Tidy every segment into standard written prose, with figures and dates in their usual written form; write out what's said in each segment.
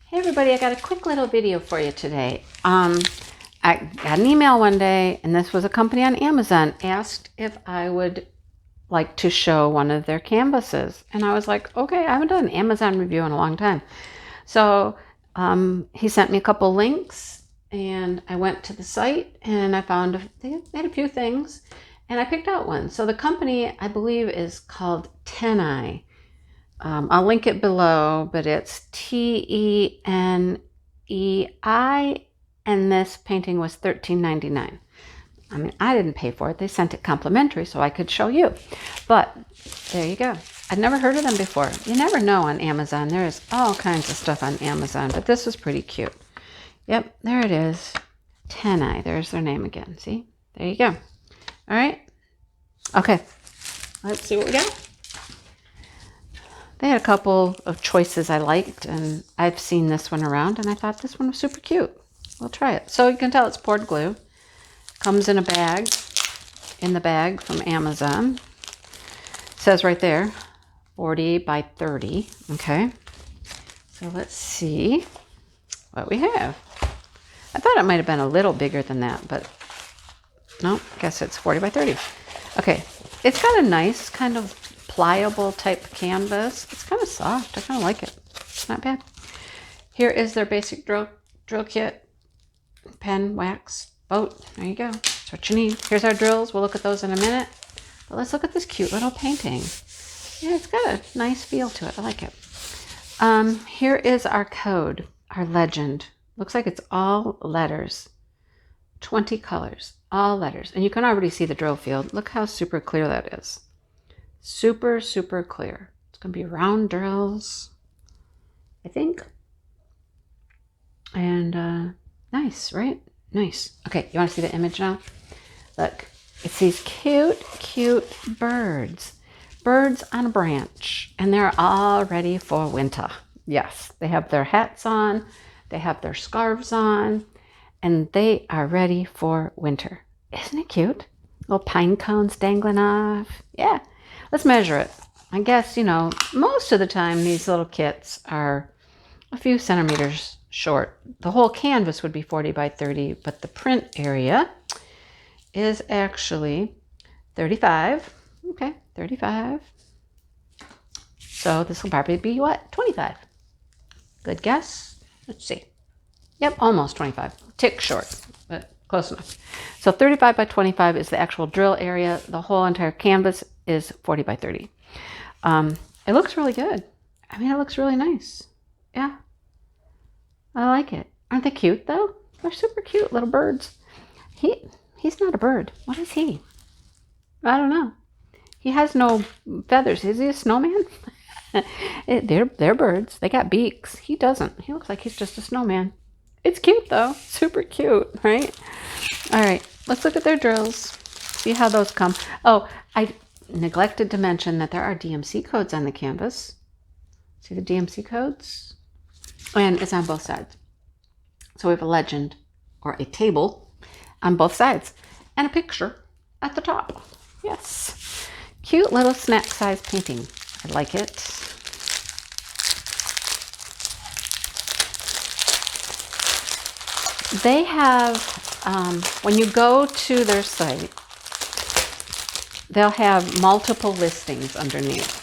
Hey everybody, I got a quick little video for you today. I got an email one day, and this was a company on Amazon, asked if I would like to show one of their canvases. And I was like, okay, I haven't done an Amazon review in a long time. So he sent me a couple links, and I went to the site, and I found they had a few things, and I picked out one. So the company, I believe, is called Tenei. I'll link it below, but it's Tenei, and this painting was $13.99. I mean, I didn't pay for it. They sent it complimentary so I could show you. But there you go. I'd never heard of them before. You never know on Amazon. There is all kinds of stuff on Amazon, but this was pretty cute. Yep, there it is. Tenei. There's their name again. See? There you go. All right. Okay. Let's see what we got. They had a couple of choices I liked, and I've seen this one around, and I thought this one was super cute. We'll try it. So you can tell it's poured glue. Comes in a bag, in the bag from Amazon. It says right there, 40 by 30. Okay. So let's see what we have. I thought it might have been a little bigger than that, but no, I guess it's 40 by 30. Okay. It's got a nice kind of pliable type canvas. It's kind of soft. I kind of like it. It's not bad. Here is their basic drill kit. Pen, wax, boat. There you go. That's what you need. Here's our drills. We'll look at those in a minute. But let's look at this cute little painting. Yeah, it's got a nice feel to it. I like it. Here is our code, our legend. Looks like it's all letters. 20 colors, all letters. And you can already see the drill field. Look how super clear that is. Super, super clear. It's going to be round drills, I think. And nice, right? Nice. Okay, you want to see the image now? Look, it's these cute, cute birds. Birds on a branch. And they're all ready for winter. Yes, they have their hats on. They have their scarves on. And they are ready for winter. Isn't it cute? Little pine cones dangling off. Yeah. Let's measure it. I guess, most of the time these little kits are a few centimeters short. The whole canvas would be 40 by 30, but the print area is actually 35. Okay, 35. So this will probably be what? 25. Good guess. Let's see. Yep, almost 25. Tick short, but close enough. So 35 by 25 is the actual drill area. The whole entire canvas is 40 by 30. It looks really good. I mean, it looks really nice. Yeah. I like it. Aren't they cute, though? They're super cute little birds. He's not a bird. What is he? I don't know. He has no feathers. Is he a snowman? They're birds. They got beaks. He doesn't. He looks like he's just a snowman. It's cute, though. Super cute, right? All right. Let's look at their drills. See how those come. Oh, I neglected to mention that there are DMC codes on the canvas. See the DMC codes? And it's on both sides. So we have a legend, or a table, on both sides. And a picture at the top. Yes. Cute little snack-sized painting. I like it. They have, when you go to their site, they'll have multiple listings underneath.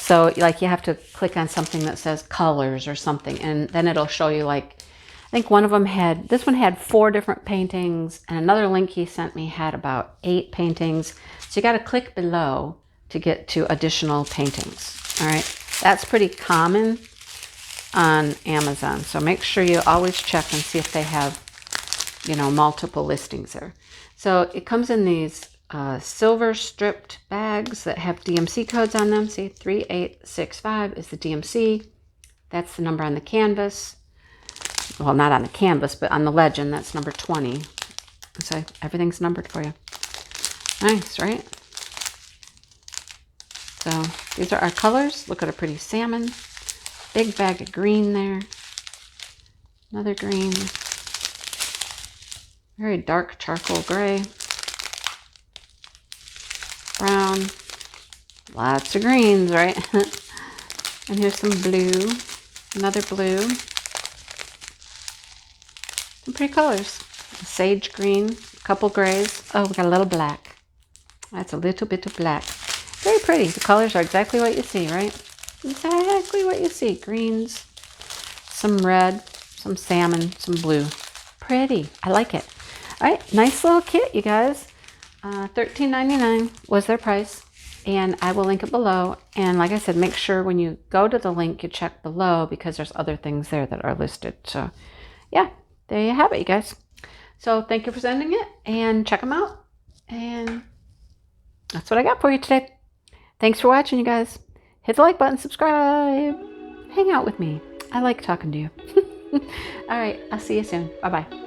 So like you have to click on something that says colors or something, and then it'll show you, like, I think one of them had, this one had 4 different paintings, and another link he sent me had about 8 paintings. So you got to click below to get to additional paintings. All right. That's pretty common on Amazon. So make sure you always check and see if they have, multiple listings there. So it comes in these silver stripped bags that have DMC codes on them. See, 3865 is the DMC. That's the number on the canvas. Well, not on the canvas, but on the legend, that's number 20. So everything's numbered for you. Nice, right? So these are our colors. Look at a pretty salmon. Big bag of green there. Another green. Very dark charcoal gray. Brown. Lots of greens, right? And here's some blue. Another blue. Some pretty colors. Sage green, a couple grays. Oh, we got a little black. That's a little bit of black. Very pretty. The colors are exactly what you see, right? Exactly what you see. Greens, some red, some salmon, some blue. Pretty. I like it. All right, nice little kit, you guys. $13.99 was their price, and I will link it below. And like I said, make sure when you go to the link, you check below because there's other things there that are listed. So yeah, there you have it, you guys. So thank you for sending it, and check them out. And that's what I got for you today. Thanks for watching, you guys. Hit the like button, subscribe, hang out with me. I like talking to you. All right, I'll see you soon. Bye-bye.